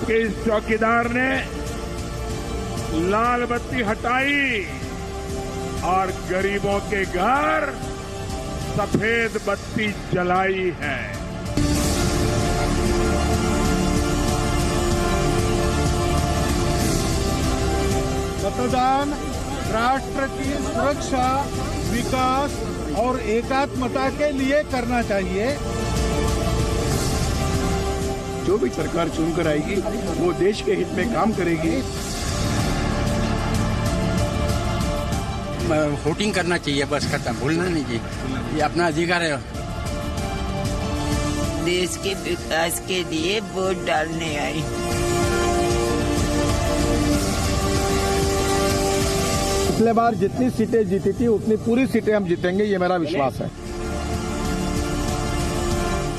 कि इस चौकीदार ने लाल बत्ती हटाई और गरीबों के घर सफेद बत्ती जलाई है। मतदान राष्ट्र की सुरक्षा, विकास और एकात्मता के लिए करना चाहिए। जो भी सरकार चुनकर आएगी वो देश के हित में काम करेगी। वोटिंग करना चाहिए, बस खत्म, भूलना नहीं चाहिए, ये अपना अधिकार है। देश के विकास के लिए वोट डालने आई। पिछले बार जितनी सीटें जीती थी उतनी पूरी सीटें हम जीतेंगे, ये मेरा विश्वास है।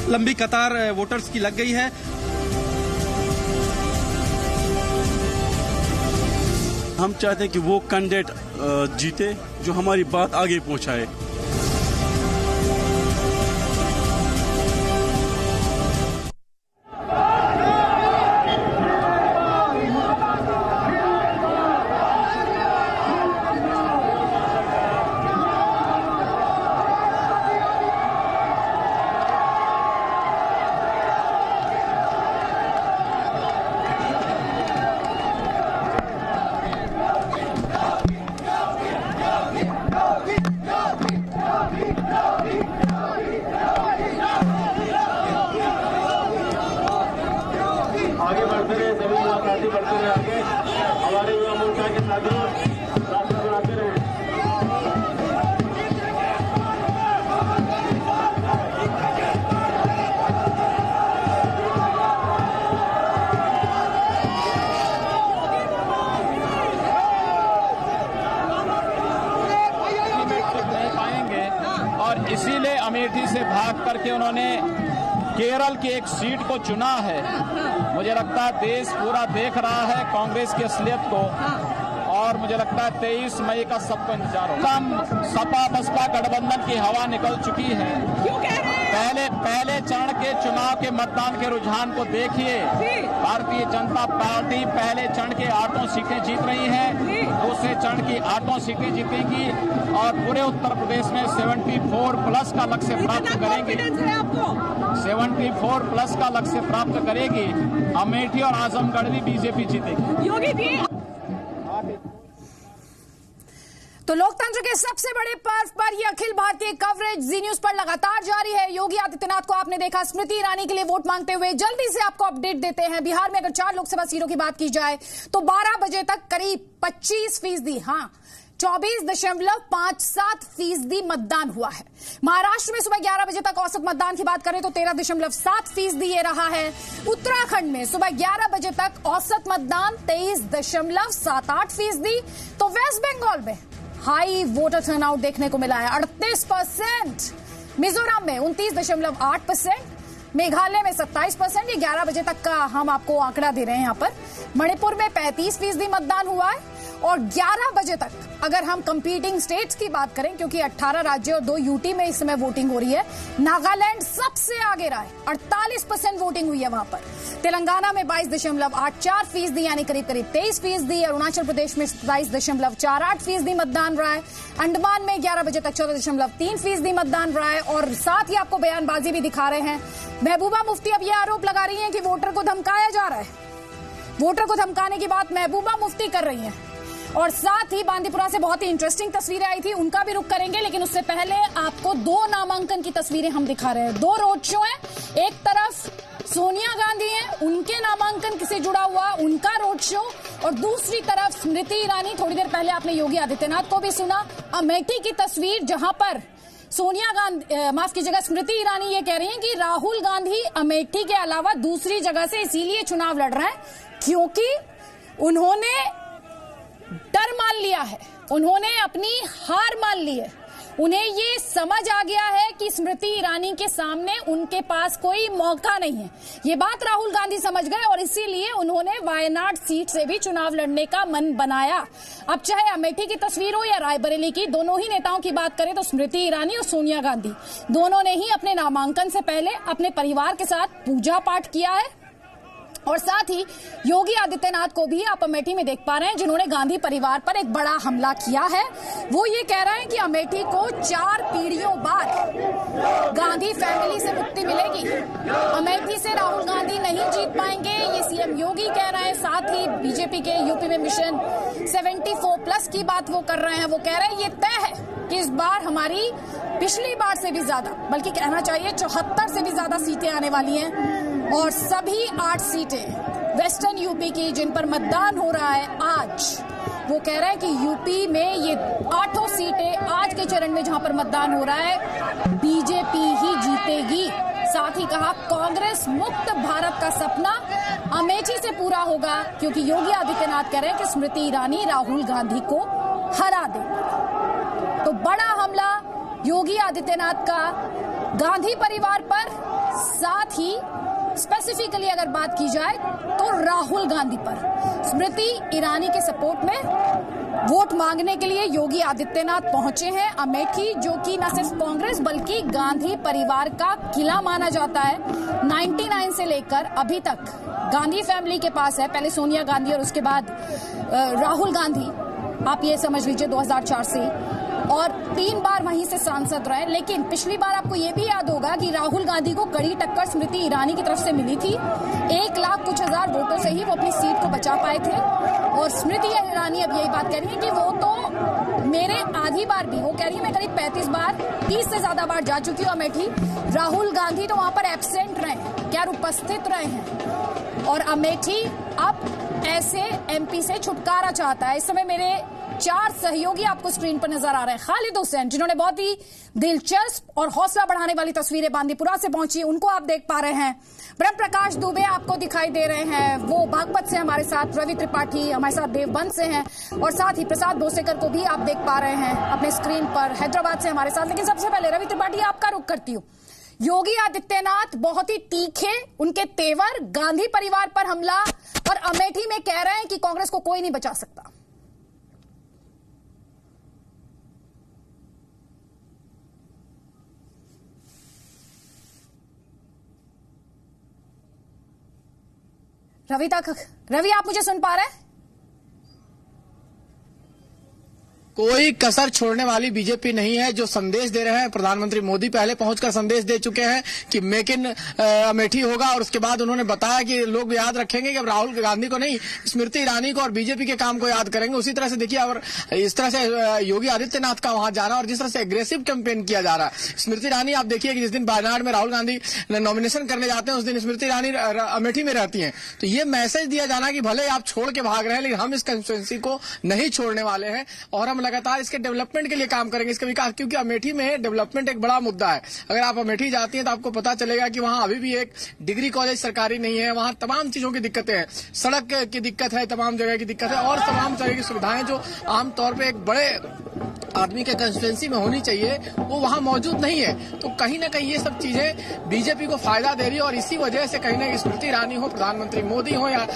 लंबी कतार वोटर्स की लग गई है। हम चाहते हैं कि वो कैंडिडेट जीते जो हमारी बात आगे पहुंचाए। आगे बढ़ते रहे, सभी युवा साथी बढ़ते रहे, आगे हमारे युवा मोर्चा के साथी रास्ता बनाते रहे। पाएंगे और इसीलिए अमेठी से भाग करके उन्होंने केरल की एक सीट को चुना है। मुझे लगता है देश पूरा देख रहा है कांग्रेस की असलियत को और मुझे लगता है 23 मई का सबको इंतजार होगा। सपा बसपा गठबंधन की हवा निकल चुकी है। पहले चरण के चुनाव के मतदान के रुझान को देखिए। भारतीय जनता पार्टी पहले चरण के 8 सीटें जीत रही है, दूसरे चरण की 8 सीटें जीतेगी और पूरे उत्तर प्रदेश में 74 प्लस का लक्ष्य प्राप्त करेंगे। 74 प्लस का लक्ष्य प्राप्त करेगी। अमेठी और आजमगढ़ भी बीजेपी जीतेगी। योगी जी तो लोकतंत्र के सबसे बड़े पर्व पर यह अखिल भारतीय कवरेज जी न्यूज पर लगातार जारी है। योगी आदित्यनाथ को आपने देखा स्मृति ईरानी के लिए वोट मांगते हुए। जल्दी से आपको अपडेट देते हैं। बिहार में अगर 4 लोकसभा सीटों की बात की जाए तो 12 बजे तक करीब 25%, हाँ 24.57% मतदान हुआ है। महाराष्ट्र में सुबह 11 बजे तक औसत मतदान की बात करें तो 13.7% ये रहा है। उत्तराखंड में सुबह 11 बजे तक औसत मतदान 23.78%। तो वेस्ट बंगाल में हाई वोटर टर्नआउट देखने को मिला है 38%। मिजोरम में 29.8%, मेघालय में 27%। ये 11 बजे तक का हम आपको आंकड़ा दे रहे हैं। यहां पर मणिपुर में 35% मतदान हुआ है और 11 बजे तक अगर हम कंपीटिंग स्टेट्स की बात करें, क्योंकि 18 राज्य और 2 यूटी में इस समय वोटिंग हो रही है, नागालैंड सबसे आगे रहा है, 48% वोटिंग हुई है वहां पर। तेलंगाना में 22.84% यानी करीब 23%। अरुणाचल प्रदेश में 27.48% मतदान रहा है। अंडमान में 11 बजे तक 14.3% मतदान रहा है। और साथ ही आपको बयानबाजी भी दिखा रहे हैं। महबूबा मुफ्ती अब यह आरोप लगा रही हैं कि वोटर को धमकाया जा रहा है। वोटर को धमकाने की बात महबूबा मुफ्ती कर रही हैं। और साथ ही बांदीपुरा से बहुत ही इंटरेस्टिंग तस्वीरें आई थी, उनका भी रुख करेंगे। लेकिन उससे पहले आपको 2 नामांकन की तस्वीरें हम दिखा रहे हैं। 2 रोड शो हैं। एक तरफ सोनिया गांधी हैं, उनके नामांकन से जुड़ा हुआ उनका रोड शो, और दूसरी तरफ स्मृति ईरानी। थोड़ी देर पहले आपने योगी आदित्यनाथ को भी सुना। अमेठी की तस्वीर जहां पर सोनिया गांधी, माफ कीजिएगा, स्मृति ईरानी ये कह रही हैं कि राहुल गांधी अमेठी के अलावा दूसरी जगह से इसीलिए चुनाव लड़ रहे हैं क्योंकि उन्होंने डर मान लिया है, उन्होंने अपनी हार मान ली है। उन्हें ये समझ आ गया है कि स्मृति ईरानी के सामने उनके पास कोई मौका नहीं है। ये बात राहुल गांधी समझ गए और इसीलिए उन्होंने वायनाड सीट से भी चुनाव लड़ने का मन बनाया। अब चाहे अमेठी की तस्वीर हो या रायबरेली की, दोनों ही नेताओं की बात करें तो स्मृति ईरानी और सोनिया गांधी दोनों ने ही अपने नामांकन से पहले अपने परिवार के साथ पूजा पाठ किया है और साथ ही योगी आदित्यनाथ को भी आप अमेठी में देख पा रहे हैं, जिन्होंने गांधी परिवार पर एक बड़ा हमला किया है। वो ये कह रहे हैं कि अमेठी को 4 पीढ़ियों बाद गांधी फैमिली से मुक्ति मिलेगी। अमेठी से राहुल गांधी नहीं जीत पाएंगे, ये सीएम योगी कह रहे हैं। साथ ही बीजेपी के यूपी में मिशन 74+ की बात वो कर रहे हैं। वो कह रहे हैं ये तय है कि इस बार हमारी पिछली बार से भी ज्यादा, बल्कि कहना चाहिए 74 से भी ज्यादा सीटें आने वाली हैं। और सभी 8 सीटें वेस्टर्न यूपी की जिन पर मतदान हो रहा है आज, वो कह रहे हैं कि यूपी में ये 8 सीटें आज के चरण में जहां पर मतदान हो रहा है बीजेपी ही जीतेगी। साथ ही कहा कांग्रेस मुक्त भारत का सपना अमेठी से पूरा होगा, क्योंकि योगी आदित्यनाथ कह रहे हैं कि स्मृति ईरानी राहुल गांधी को हरा देंगे। तो बड़ा हमला योगी आदित्यनाथ का गांधी परिवार पर, साथ ही स्पेसिफिकली अगर बात की जाए तो राहुल गांधी पर। स्मृति ईरानी के सपोर्ट में वोट मांगने के लिए योगी आदित्यनाथ पहुंचे हैं अमेठी, जो कि न सिर्फ कांग्रेस बल्कि गांधी परिवार का किला माना जाता है। 99 से लेकर अभी तक गांधी फैमिली के पास है, पहले सोनिया गांधी और उसके बाद राहुल गांधी, आप ये समझ लीजिए 2004 से, और 3 बार वहीं से सांसद रहे। लेकिन पिछली बार आपको ये भी याद होगा कि राहुल गांधी को कड़ी टक्कर स्मृति ईरानी की तरफ से मिली थी। 1 लाख कुछ हजार वोटों से ही वो अपनी सीट को बचा पाए थे। और स्मृति ईरानी अब यही बात कह रही है कि वो तो मेरे आधी बार भी, वो कह रही है मैं करीब 35 बार, 30 से ज्यादा बार जा चुकी हूँ अमेठी। राहुल गांधी तो वहां पर एब्सेंट रहे, क्या उपस्थित रहे हैं। और अमेठी अब ऐसे एमपी से छुटकारा चाहता है। इस समय मेरे 4 सहयोगी आपको स्क्रीन पर नजर आ रहे हैं। खालिद हुसैन, जिन्होंने बहुत ही दिलचस्प और हौसला बढ़ाने वाली तस्वीरें बांदीपुरा से पहुंची, उनको आप देख पा रहे हैं। ब्रह्म प्रकाश दुबे आपको दिखाई दे रहे हैं, वो बागपत से हमारे साथ, रवि त्रिपाठी हमारे साथ देवबंद से हैं, और साथ ही प्रसाद बोसेकर को भी आप देख पा रहे हैं अपने स्क्रीन पर, हैदराबाद से हमारे साथ। लेकिन सबसे पहले रवि त्रिपाठी, आपका रुख करती हूँ। योगी आदित्यनाथ बहुत ही तीखे, उनके तेवर, गांधी परिवार पर हमला, और अमेठी में कह रहे हैं कि कांग्रेस को कोई नहीं बचा सकता। रवि, आप मुझे सुन पा रहे हैं? कोई कसर छोड़ने वाली बीजेपी नहीं है। जो संदेश दे रहे हैं प्रधानमंत्री मोदी पहले पहुंचकर संदेश दे चुके हैं कि मेक इन अमेठी होगा, और उसके बाद उन्होंने बताया कि लोग याद रखेंगे कि अब राहुल गांधी को नहीं, स्मृति ईरानी को और बीजेपी के काम को याद करेंगे। उसी तरह से देखिए, और इस तरह से योगी आदित्यनाथ का वहां जाना और जिस तरह से एग्रेसिव कैंपेन किया जा रहा है। स्मृति ईरानी आप देखिए कि जिस दिन वायनाड में राहुल गांधी नॉमिनेशन करने जाते हैं, उस दिन स्मृति ईरानी अमेठी में रहती है। तो ये मैसेज दिया जाना कि भले आप छोड़ के भाग रहे हैं, लेकिन हम इस कंस्टिट्यूएंसी को नहीं छोड़ने वाले हैं और हम लगातार इसके डेवलपमेंट के लिए काम करेंगे, इसके विकास, क्योंकि अमेठी में डेवलपमेंट एक बड़ा मुद्दा है। अगर आप अमेठी जाती हैं तो आपको पता चलेगा कि वहां अभी भी एक डिग्री कॉलेज सरकारी नहीं है। वहां तमाम चीजों की दिक्कतें हैं, सड़क की दिक्कत है, तमाम जगह की दिक्कत है, और तमाम तरह की सुविधाएं जो आमतौर पर एक बड़े आदमी के कंस्टिट्यूएंसी में होनी चाहिए, वो वहां मौजूद नहीं है। तो कहीं ना कहीं ये सब चीजें बीजेपी को फायदा दे रही है, और इसी वजह से कहीं ना कहीं स्मृति ईरानी हो, प्रधानमंत्री मोदी हो या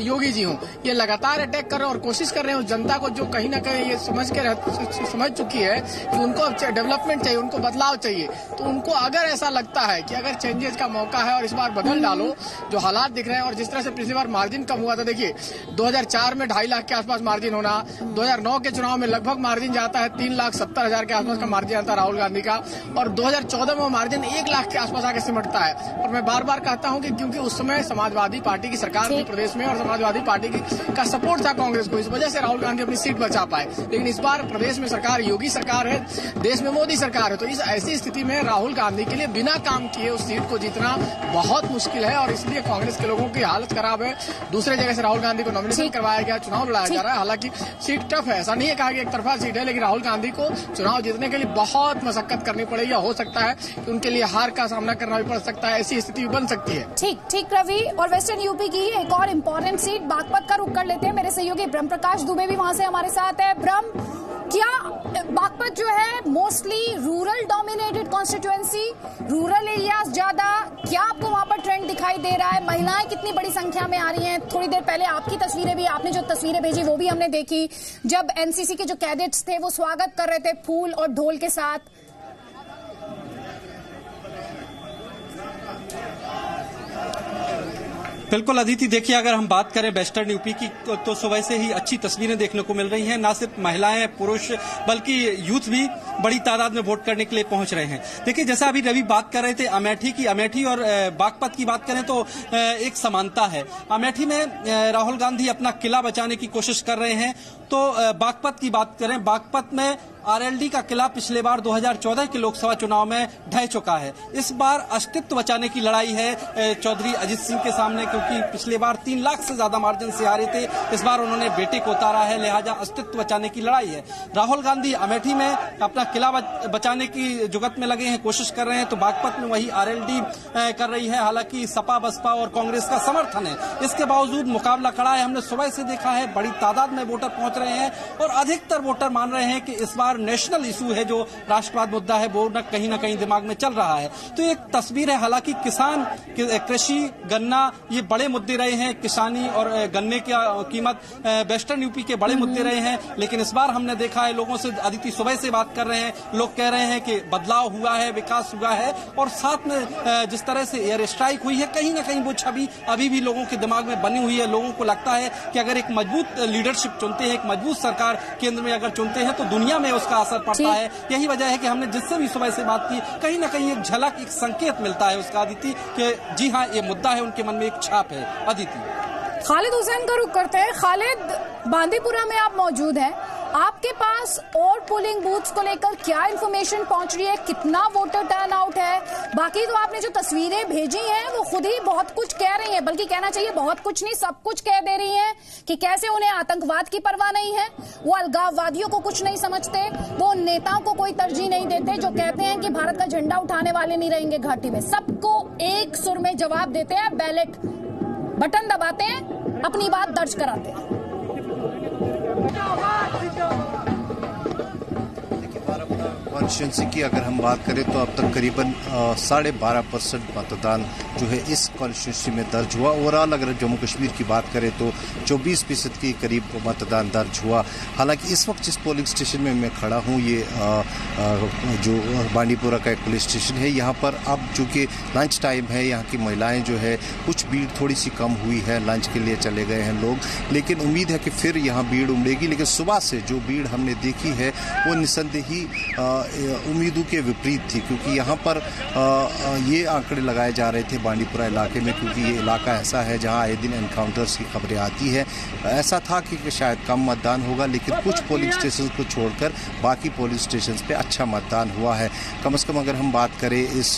योगी जी हो, ये लगातार अटैक कर रहे हैं और कोशिश कर रहे हैं उस जनता को जो कहीं ना कहीं ये समझ चुकी है कि उनको डेवलपमेंट चाहिए, उनको बदलाव चाहिए। तो उनको अगर ऐसा लगता है कि अगर चेंजेस का मौका है और इस बार बदल डालो, जो हालात दिख रहे हैं, और जिस तरह से पिछली बार मार्जिन कम हुआ था, देखिए 2004 में 2.5 लाख के आसपास मार्जिन होना, 2009 के चुनाव में लगभग मार्जिन जाता है 3,70,000 के आसपास का मार्जिन आता है राहुल गांधी का, और 2014 में वो मार्जिन 1 लाख के आसपास आके सिमटता है। और मैं बार बार कहता हूं कि क्योंकि उस समय समाजवादी पार्टी की सरकार थी प्रदेश में, और समाजवादी पार्टी का सपोर्ट था कांग्रेस को, इस वजह से राहुल गांधी अपनी सीट बचा पाए। लेकिन इस बार प्रदेश में सरकार योगी सरकार है, देश में मोदी सरकार है, तो इस ऐसी स्थिति में राहुल गांधी के लिए बिना काम किए उस सीट को जीतना बहुत मुश्किल है, और इसलिए कांग्रेस के लोगों की हालत खराब है। दूसरे जगह से राहुल गांधी को नॉमिनेशन करवाया गया, चुनाव लड़ाया जा रहा है। हालांकि सीट टफ है, ऐसा नहीं है कहा कि एक तरफा सीट है, लेकिन राहुल गांधी को चुनाव जीतने के लिए बहुत मशक्कत करनी पड़ेगी। हो सकता है कि उनके लिए हार का सामना करना भी पड़ सकता है, ऐसी स्थिति भी बन सकती है। ठीक रवि, और वेस्टर्न यूपी की एक और इम्पोर्टेंट सीट बागपत का रुख कर लेते हैं। मेरे सहयोगी ब्रह्म प्रकाश दुबे भी वहां से हमारे साथ है। ब्रह्म, क्या बागपत जो है mostly rural dominated constituency, rural areas ज्यादा, क्या आपको वहां पर ट्रेंड दिखाई दे रहा है? महिलाएं कितनी बड़ी संख्या में आ रही हैं? थोड़ी देर पहले आपकी तस्वीरें भी, आपने जो तस्वीरें भेजी वो भी हमने देखी, जब एनसीसी के जो कैडेट्स थे वो स्वागत कर रहे थे फूल और ढोल के साथ। बिल्कुल अदिति, देखिए अगर हम बात करें वेस्टर्न यूपी की तो सुबह से ही अच्छी तस्वीरें देखने को मिल रही हैं। ना सिर्फ महिलाएं पुरुष बल्कि यूथ भी बड़ी तादाद में वोट करने के लिए पहुंच रहे हैं। देखिए जैसा अभी रवि बात कर रहे थे अमेठी की, अमेठी और बागपत की बात करें तो एक समानता है। अमेठी में राहुल गांधी अपना किला बचाने की कोशिश कर रहे हैं, तो बागपत की बात करें, बागपत में आरएलडी का किला पिछले बार 2014 के लोकसभा चुनाव में ढह चुका है। इस बार अस्तित्व बचाने की लड़ाई है चौधरी अजित सिंह के सामने, क्योंकि पिछले बार 3 लाख से ज्यादा मार्जिन से हारे थे। इस बार उन्होंने बेटे को उतारा है, लिहाजा अस्तित्व बचाने की लड़ाई है। राहुल गांधी अमेठी में अपना किला बचाने की जुगत में लगे हैं, कोशिश कर रहे हैं, तो बागपत में वही आरएलडी कर रही है। हालांकि सपा बसपा और कांग्रेस का समर्थन है, इसके बावजूद मुकाबला खड़ा है। हमने सुबह से देखा है बड़ी तादाद में वोटर पहुंच रहे हैं और अधिकतर वोटर मान रहे हैं कि इस बार नेशनल इशू है, जो राष्ट्रवाद मुद्दा है, वो न कहीं दिमाग में चल रहा है। तो एक तस्वीर है। हालांकि किसान, कृषि, गन्ना ये बड़े मुद्दे रहे हैं, किसानी और गन्ने की कीमत वेस्टर्न यूपी के बड़े मुद्दे रहे हैं। लेकिन इस बार हमने देखा है, लोगों से अदिति सुबह से बात कर रहे हैं, लोग कह रहे हैं कि बदलाव हुआ है, विकास हुआ है, और साथ में जिस तरह से एयर स्ट्राइक हुई है, कहीं ना कहीं वो छवि अभी भी लोगों के दिमाग में बनी हुई है। लोगों को लगता है कि अगर एक मजबूत लीडरशिप चुनते हैं, एक मजबूत सरकार केंद्र में अगर चुनते हैं, तो दुनिया में उसका असर पड़ता है। यही वजह है कि हमने जिससे भी सुबह से बात की, कहीं ना कहीं एक झलक, एक संकेत मिलता है उसका अदिति कि जी हाँ, ये मुद्दा है, उनके मन में एक छाप है। अदिति, खालिद हुसैन का रुख करते हैं। खालिद, बांदीपुरा में आप मौजूद हैं, आपके पास और पोलिंग बूथ्स को लेकर क्या इन्फॉर्मेशन पहुंच रही है, कितना वोटर टर्न आउट है? बाकी तो आपने जो तस्वीरें भेजी हैं वो खुद ही बहुत कुछ कह रही हैं, बल्कि कहना चाहिए बहुत कुछ नहीं, सब कुछ कह दे रही हैं कि कैसे उन्हें आतंकवाद की परवाह नहीं है, वो अलगाववादियों को कुछ नहीं समझते, वो नेताओं को कोई तरजीह नहीं देते, जो कहते हैं कि भारत का झंडा उठाने वाले नहीं रहेंगे घाटी में। सबको एक सुर में जवाब देते हैं, बैलेट बटन दबाते हैं, अपनी बात दर्ज कराते हैं। कॉन्स्टिट्यूंसी की अगर हम बात करें तो अब तक करीबन 12.5% मतदान जो है इस कॉन्स्टिट्यूंसी में दर्ज हुआ। ओवरऑल अगर जम्मू कश्मीर की बात करें तो 24% के करीब मतदान दर्ज हुआ। हालांकि इस वक्त जिस पोलिंग स्टेशन में मैं खड़ा हूं, ये जो बांडीपुरा का एक पुलिस स्टेशन है, यहाँ पर अब चूँकि लंच टाइम है, यहाँ की महिलाएं जो है कुछ भीड़ थोड़ी सी कम हुई है, लंच के लिए चले गए हैं लोग, लेकिन उम्मीद है कि फिर यहाँ भीड़ उमड़ेगी। लेकिन सुबह से जो भीड़ हमने देखी है वो निसंदेही उम्मीदों के विपरीत थी, क्योंकि यहाँ पर ये आंकड़े लगाए जा रहे थे बांडीपुरा इलाके में, क्योंकि ये इलाका ऐसा है जहाँ आए दिन एनकाउंटर्स की खबरें आती है। ऐसा था कि शायद कम मतदान होगा, लेकिन कुछ पोलिंग स्टेशन को छोड़कर बाकी पोलिंग स्टेशन पे अच्छा मतदान हुआ है। कम से कम अगर हम बात करें इस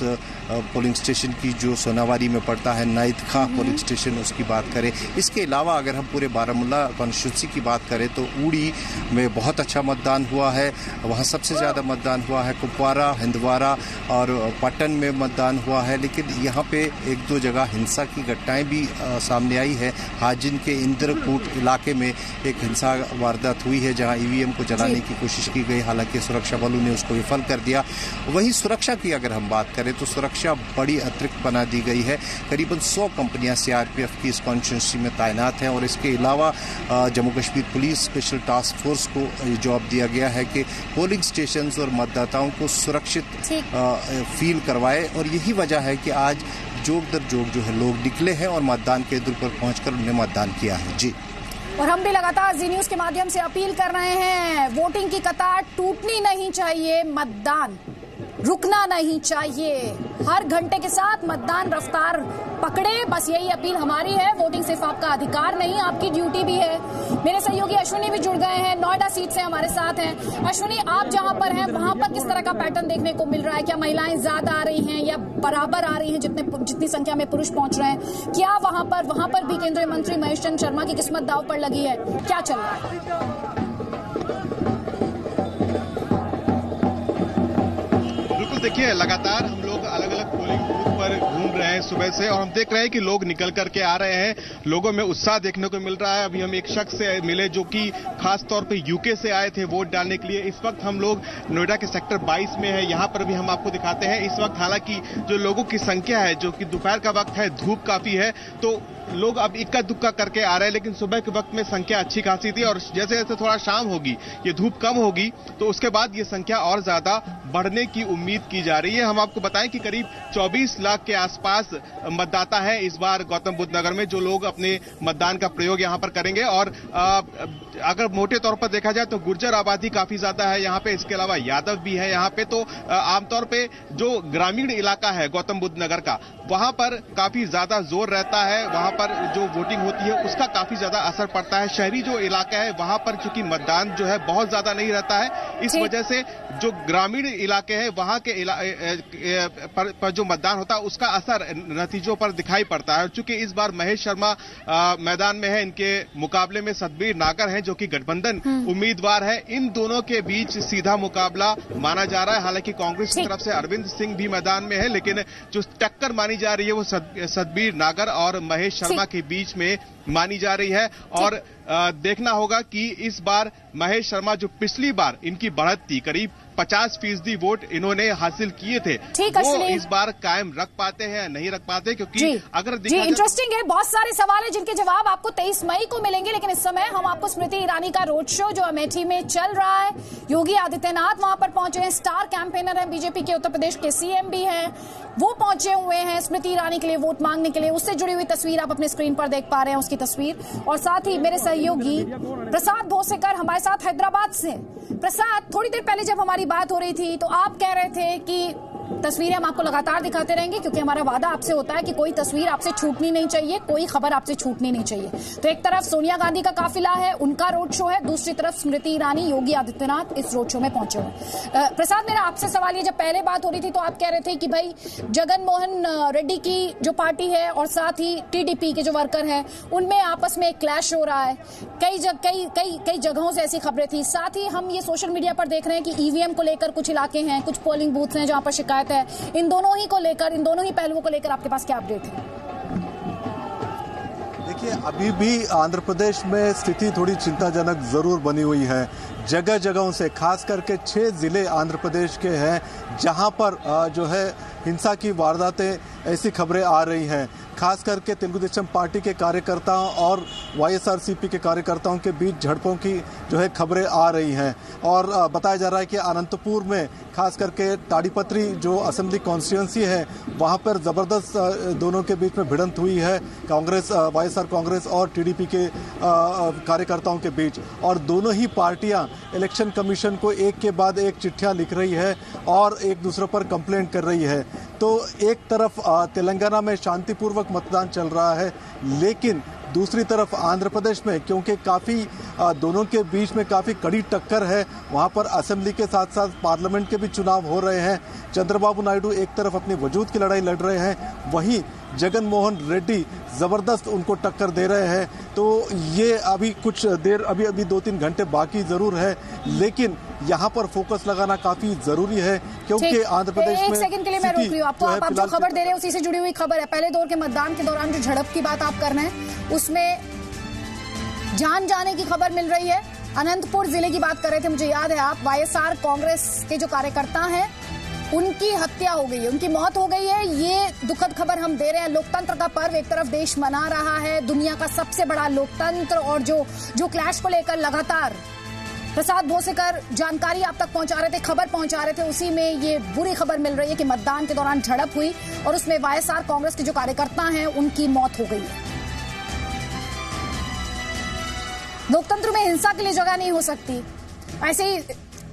पोलिंग स्टेशन की जो सोनावारी में पड़ता है, नाइद खां पोलिंग स्टेशन, उसकी बात करें। इसके अलावा अगर हम पूरे बारामूला कॉन्स्टिट्यूंसी की बात करें तो ऊड़ी में बहुत अच्छा मतदान हुआ है, वहाँ सबसे ज़्यादा मतदान हुआ है। कुपवारा, हिंदवारा और पटन में मतदान हुआ है, लेकिन यहाँ पे 1-2 जगह हिंसा की घटनाएं भी सामने आई है। हाजिन के इंद्रकूट इलाके में एक हिंसा वारदात हुई है, जहाँ ईवीएम को जलाने की कोशिश की गई, हालांकि सुरक्षा बलों ने उसको विफल कर दिया। वहीं सुरक्षा की अगर हम बात करें तो सुरक्षा बड़ी अतिरिक्त बना दी गई है। करीबन 100 कंपनियां सीआरपीएफ की इस कॉन्स्टिट्यूंसी में तैनात हैं, और इसके अलावा Jammu Kashmir police special task force को जॉब दिया गया है कि पोलिंग स्टेशन और मतदाताओं को सुरक्षित फील करवाए। और यही वजह है कि आज जोग दर जोग जो है लोग निकले हैं और मतदान केंद्र पर पहुंचकर उन्हें मतदान किया है। जी, और हम भी लगातार जी न्यूज के माध्यम से अपील कर रहे हैं, वोटिंग की कतार टूटनी नहीं चाहिए, मतदान रुकना नहीं चाहिए, हर घंटे के साथ मतदान रफ्तार पकड़े, बस यही अपील हमारी है। वोटिंग सिर्फ आपका अधिकार नहीं, आपकी ड्यूटी भी है। मेरे सहयोगी अश्विनी भी जुड़ गए हैं, नोएडा सीट से हमारे साथ हैं। अश्विनी, आप जहां पर हैं वहां पर किस तरह का पैटर्न देखने को मिल रहा है? क्या महिलाएं ज्यादा आ रही हैं या बराबर आ रही हैं जितनी संख्या में पुरुष पहुंच रहे हैं? क्या वहां पर भी केंद्रीय मंत्री महेश चंद्र शर्मा की किस्मत दांव पर लगी है? क्या चल रहा है? देखिए, लगातार हम लोग अलग अलग पोलिंग बूथ पर घूम रहे हैं सुबह से, और हम देख रहे हैं कि लोग निकल करके आ रहे हैं, लोगों में उत्साह देखने को मिल रहा है। अभी हम एक शख्स से मिले जो कि खास तौर पे यूके से आए थे वोट डालने के लिए। इस वक्त हम लोग नोएडा के सेक्टर 22 में है, यहाँ पर भी हम आपको दिखाते हैं। इस वक्त हालांकि जो लोगों की संख्या है, जो कि दोपहर का वक्त है, धूप काफी है, तो लोग अब इक्का दुक्का करके आ रहे हैं, लेकिन सुबह के वक्त में संख्या अच्छी खासी थी और जैसे जैसे थोड़ा शाम होगी, ये धूप कम होगी, तो उसके बाद ये संख्या और ज्यादा बढ़ने की उम्मीद की जा रही है। हम आपको बताएं कि करीब 24 लाख के आसपास मतदाता है इस बार गौतम बुद्ध नगर में, जो लोग अपने मतदान का प्रयोग यहाँ पर करेंगे। और अगर मोटे तौर पर देखा जाए तो गुर्जर आबादी काफी ज्यादा है यहाँ पे, इसके अलावा यादव भी है यहाँ पे। तो आमतौर पे जो ग्रामीण इलाका है गौतम बुद्ध नगर का, वहां पर काफी ज्यादा जोर रहता है, वहां पर जो वोटिंग होती है उसका काफी ज्यादा असर पड़ता है। शहरी जो इलाका है वहां पर चूंकि मतदान जो है बहुत ज्यादा नहीं रहता है, इस वजह से जो ग्रामीण इलाके हैं वहां के पर जो मतदान होता है उसका असर नतीजों पर दिखाई पड़ता है। चूंकि इस बार महेश शर्मा मैदान में है, इनके मुकाबले में सतबीर नागर हैं जो कि गठबंधन उम्मीदवार है। इन दोनों के बीच सीधा मुकाबला माना जा रहा है। हालांकि कांग्रेस की तरफ से अरविंद सिंह भी मैदान में है, लेकिन जो टक्कर मानी जा रही है वो सतबीर नागर और महेश शर्मा के बीच में मानी जा रही है। और देखना होगा कि इस बार महेश शर्मा, जो पिछली बार इनकी बढ़त थी, करीब 50% वोट इन्होंने हासिल किए थे, वो इस बार कायम रख पाते हैं या नहीं रख पाते, क्योंकि अगर देखा जाए इंटरेस्टिंग है। बहुत सारे सवाल है जिनके जवाब आपको 23 मई को मिलेंगे, लेकिन इस समय हम आपको स्मृति ईरानी का रोड शो जो अमेठी में चल रहा है, योगी आदित्यनाथ वहां पर पहुंचे हैं, स्टार कैंपेनर है बीजेपी के, उत्तर प्रदेश के सीएम भी हैं, वो पहुंचे हुए हैं स्मृति ईरानी के लिए वोट मांगने के लिए। उससे जुड़ी हुई तस्वीर आप अपने स्क्रीन पर देख पा रहे हैं, उसकी तस्वीर। और साथ ही मेरे सहयोगी प्रसाद भोसेकर हमारे साथ हैदराबाद से। प्रसाद, थोड़ी देर पहले जब हमारी बात हो रही थी तो आप कह रहे थे कि तस्वीरें हम आपको लगातार दिखाते रहेंगे, क्योंकि हमारा वादा आपसे होता है कि कोई तस्वीर आपसे छूटनी नहीं चाहिए, कोई खबर आपसे छूटनी नहीं चाहिए। तो एक तरफ सोनिया गांधी का काफिला है, उनका रोड शो है, दूसरी तरफ स्मृति ईरानी, योगी आदित्यनाथ इस रोड शो में पहुंचे हुए। प्रसाद, मेरा आपसे सवाल ये, जब पहले बात हो रही थी तो आप कह रहे थे कि भाई जगन मोहन रेड्डी की जो पार्टी है और साथ ही टीडीपी के जो वर्कर हैं उनमें आपस में एक क्लैश हो रहा है। कई जगहों से ऐसी खबरें थी। साथ ही हम ये सोशल मीडिया पर देख रहे हैं कि ईवीएम को लेकर कुछ इलाके हैं, कुछ पोलिंग बूथ हैं जहां पर शिकायत है। इन दोनों ही को लेकर, इन दोनों ही पहलुओं को लेकर आपके पास क्या अपडेट है? देखिए, अभी भी आंध्र प्रदेश में स्थिति थोड़ी चिंताजनक जरूर बनी हुई है। जगह जगहों से, खास करके 6 जिले आंध्र प्रदेश के हैं जहां पर जो है हिंसा की वारदातें, ऐसी खबरें आ रही हैं। खास करके तेलुगुदेशम पार्टी के कार्यकर्ताओं और वाईएसआरसीपी के कार्यकर्ताओं के बीच झड़पों की जो है खबरें आ रही हैं। और बताया जा रहा है कि अनंतपुर में खास करके ताड़ीपत्री जो असेंबली कॉन्स्टिट्यूंसी है वहां पर जबरदस्त दोनों के बीच में भिड़ंत हुई है, कांग्रेस, वाईएसआर कांग्रेस और टीडीपी के कार्यकर्ताओं के बीच। और दोनों ही पार्टियां इलेक्शन कमीशन को एक के बाद एक चिट्ठियां लिख रही है और एक दूसरे पर कंप्लेंट कर रही है। तो एक तरफ तेलंगाना में शांतिपूर्वक मतदान चल रहा है, लेकिन दूसरी तरफ आंध्र प्रदेश में, क्योंकि काफ़ी दोनों के बीच में काफ़ी कड़ी टक्कर है, वहां पर असेंबली के साथ साथ पार्लियामेंट के भी चुनाव हो रहे हैं। चंद्रबाबू नायडू एक तरफ अपनी वजूद की लड़ाई लड़ रहे हैं, वहीं जगन मोहन रेड्डी जबरदस्त उनको टक्कर दे रहे हैं। तो ये अभी कुछ देर, अभी 2-3 घंटे बाकी जरूर है, लेकिन यहाँ पर फोकस लगाना काफी जरूरी है, क्योंकि आंध्र प्रदेश में। एक सेकंड के लिए मैं रोक रही हूँ आपको। आप जो खबर दे रहे हैं उसी से जुड़ी हुई खबर है। पहले दौर के मतदान के दौरान जो झड़प की बात आप कर रहे हैं, उसमें जान जाने की खबर मिल रही है। अनंतपुर जिले की बात कर रहे थे, मुझे याद है आप। वाईएसआर कांग्रेस के जो कार्यकर्ता हैं उनकी हत्या हो गई है, उनकी मौत हो गई है। ये दुखद खबर हम दे रहे हैं। लोकतंत्र का पर्व एक तरफ देश मना रहा है, दुनिया का सबसे बड़ा लोकतंत्र, और जो क्लैश को लेकर लगातार प्रसाद भोसेकर जानकारी आप तक पहुंचा रहे थे, खबर पहुंचा रहे थे, उसी में ये बुरी खबर मिल रही है कि मतदान के दौरान झड़प हुई और उसमें वाईएसआर कांग्रेस के जो कार्यकर्ता हैं उनकी मौत हो गई है। लोकतंत्र में हिंसा के लिए जगह नहीं हो सकती। ऐसे ही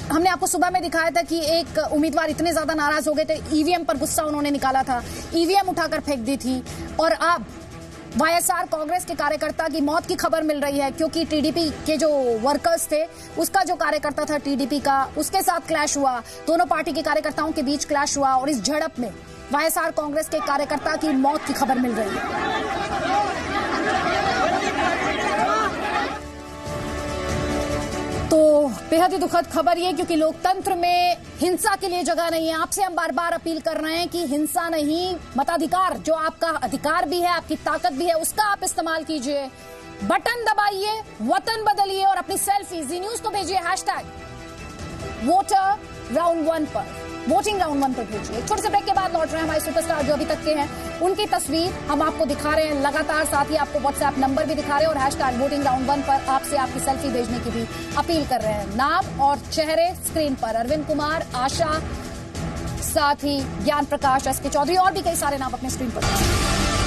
हमने आपको सुबह में दिखाया था कि एक उम्मीदवार इतने ज्यादा नाराज हो गए थे, ईवीएम पर गुस्सा उन्होंने निकाला था, ईवीएम उठाकर फेंक दी थी। और अब वाईएसआर कांग्रेस के कार्यकर्ता की मौत की खबर मिल रही है, क्योंकि टीडीपी के जो वर्कर्स थे, उसका जो कार्यकर्ता था टीडीपी का, उसके साथ क्लैश हुआ। दोनों पार्टी के कार्यकर्ताओं के बीच क्लैश हुआ और इस झड़प में वाईएसआर कांग्रेस के कार्यकर्ता की मौत की खबर मिल रही है। तो बेहद ही दुखद खबर ये, क्योंकि लोकतंत्र में हिंसा के लिए जगह नहीं है। आपसे हम बार बार अपील कर रहे हैं कि हिंसा नहीं, मताधिकार जो आपका अधिकार भी है, आपकी ताकत भी है, उसका आप इस्तेमाल कीजिए। बटन दबाइए, वतन बदलिए और अपनी सेल्फी जी न्यूज को भेजिए #वोटर राउंड 1 पर। वोटिंग राउंड 1 पर भेजिए। एक छोटे से ब्रेक के बाद लौट रहे हैं हमारे सुपरस्टार जो अभी तक के हैं, उनकी तस्वीर हम आपको दिखा रहे हैं लगातार, साथ ही आपको व्हाट्सएप नंबर भी दिखा रहे हैं और हैशटैग वोटिंग राउंड 1 पर आपसे आपकी सेल्फी भेजने की भी अपील कर रहे हैं। नाम और चेहरे स्क्रीन पर, अरविंद कुमार, आशा, साथ ही ज्ञान प्रकाश, एसके चौधरी और भी कई सारे नाम अपने स्क्रीन पर।